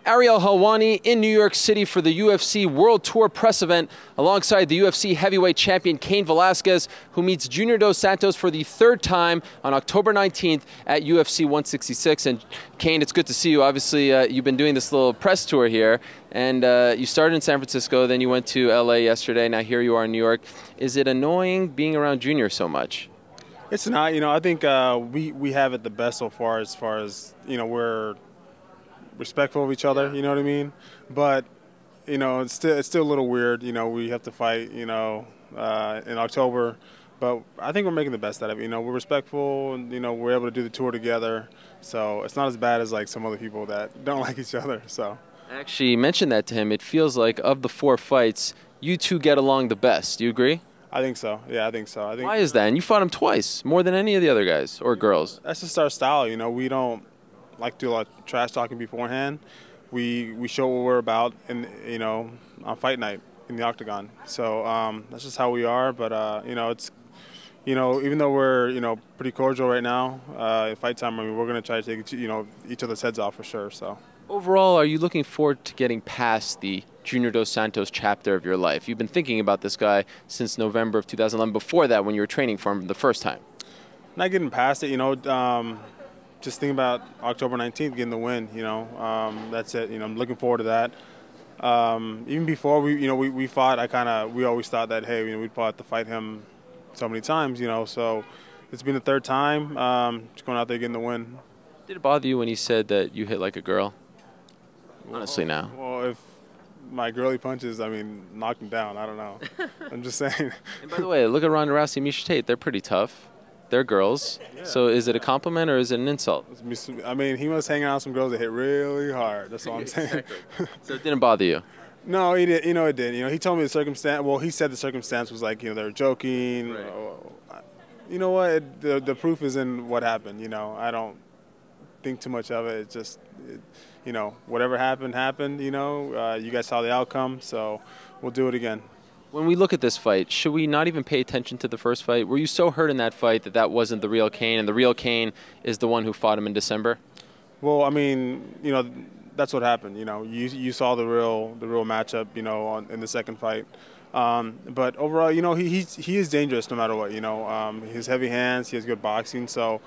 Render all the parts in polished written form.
Ariel Helwani in New York City for the UFC World Tour press event alongside the UFC heavyweight champion Cain Velasquez, who meets Junior dos Santos for the third time on October 19th at UFC 166. And Cain, it's good to see you. Obviously, you've been doing this little press tour here, and you started in San Francisco, then you went to LA yesterday, now here you are in New York. Is it annoying being around Junior so much? It's not. I think we have it the best so far as we're respectful of each other, you know what I mean? But, it's still a little weird, we have to fight, in October. But I think we're making the best out of it. We're respectful and, we're able to do the tour together. So it's not as bad as like some other people that don't like each other, so. I actually mentioned that to him. It feels like of the 4 fights, you two get along the best. Do you agree? I think so. Yeah, I think so. Why is that? And you fought him twice, more than any of the other guys or girls. That's just our style, we don't like to do a lot of trash talking beforehand. We show what we're about on fight night in the octagon. So that's just how we are. But it's even though we're pretty cordial right now, at fight time, we're gonna try to take each other's heads off for sure. So overall, are you looking forward to getting past the Junior dos Santos chapter of your life? You've been thinking about this guy since November of 2011. Before that, when you were training for him the first time. Not getting past it, just thinking about October 19th, getting the win, that's it. I'm looking forward to that. Even before we fought, we always thought that, hey, we'd probably have to fight him so many times, so it's been the third time, just going out there getting the win. Did it bother you when he said that you hit like a girl? Honestly now. Well, if my girly punches, knocked him down, I don't know. I'm just saying. And by the way, look at Ronda Rousey and Miesha Tate. They're pretty tough. They're girls. Yeah. So is it a compliment or is it an insult? He was hanging out with some girls that hit really hard. That's all I'm saying. Exactly. So it didn't bother you? No, he did. It didn't. He told me the circumstance. Well, he said the circumstance was like, they were joking. Right. You know what? The proof is in what happened. I don't think too much of it. It's just, whatever happened, happened. You guys saw the outcome, so we'll do it again. When we look at this fight, should we not even pay attention to the first fight? Were you so hurt in that fight that that wasn't the real Cain, and the real Cain is the one who fought him in December? Well, that's what happened. You saw the real matchup, in the second fight. But overall, he is dangerous no matter what. He has heavy hands, he has good boxing. So,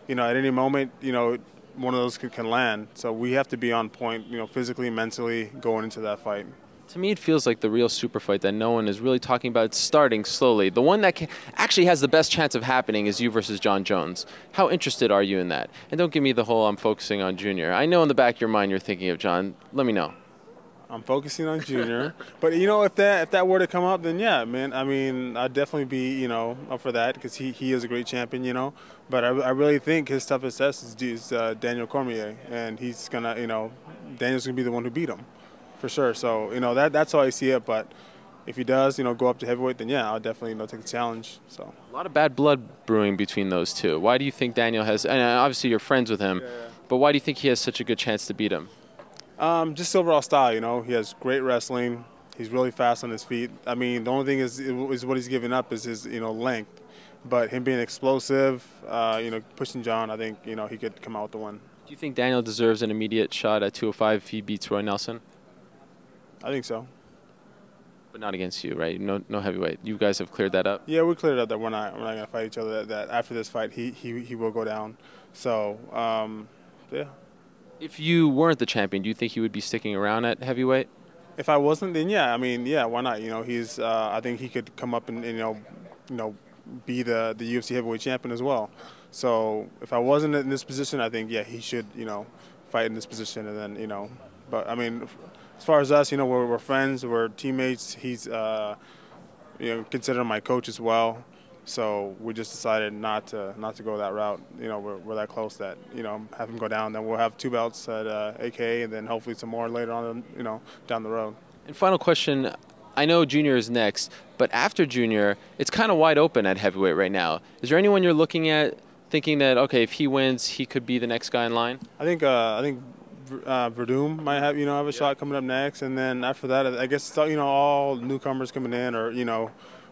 at any moment, one of those can land. So we have to be on point, physically, mentally, going into that fight. To me, it feels like the real super fight that no one is really talking about. It's starting slowly. The one that actually has the best chance of happening is you versus Jon Jones. How interested are you in that? And don't give me the whole I'm focusing on Junior. I know in the back of your mind you're thinking of Jon. Let me know. I'm focusing on Junior. But, if that were to come up, then yeah, man. I'd definitely be, up for that because he is a great champion, But I really think his toughest test is Daniel Cormier. And he's going to, Daniel's going to be the one who beat him. For sure. So, that's how I see it. But if he does, go up to heavyweight, then yeah, I'll definitely, take the challenge. So a lot of bad blood brewing between those two. Why do you think Daniel has, and obviously you're friends with him, but why do you think he has such a good chance to beat him? Just overall style, he has great wrestling. He's really fast on his feet. The only thing is what he's giving up is his, length. But him being explosive, pushing Jon, I think, he could come out with the win. Do you think Daniel deserves an immediate shot at 205 if he beats Roy Nelson? I think so. But not against you, right? No heavyweight. You guys have cleared that up? Yeah, we cleared up that we're not going to fight each other, that after this fight he will go down. So, yeah. If you weren't the champion, do you think he would be sticking around at heavyweight? If I wasn't, then yeah. Yeah, why not? He's I think he could come up and be the UFC heavyweight champion as well. So, if I wasn't in this position, I think yeah, he should, fight in this position and then, but as far as us, we're friends, we're teammates. He's, considered my coach as well. So we just decided not to go that route. We're that close that have him go down. Then we'll have 2 belts at AK, and then hopefully some more later on, down the road. And final question. I know Junior is next, but after Junior, it's kind of wide open at heavyweight right now. Is there anyone you're looking at, thinking that okay, if he wins, he could be the next guy in line? I think Werdum might have have a shot coming up next, and then after that, I guess it's all newcomers coming in, or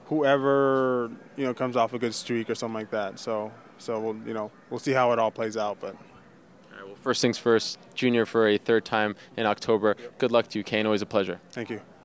whoever comes off a good streak or something like that. So we'll see how it all plays out. But all right, Well, first things first, Junior for a third time in October. Good luck to you, Cain. Always a pleasure. Thank you.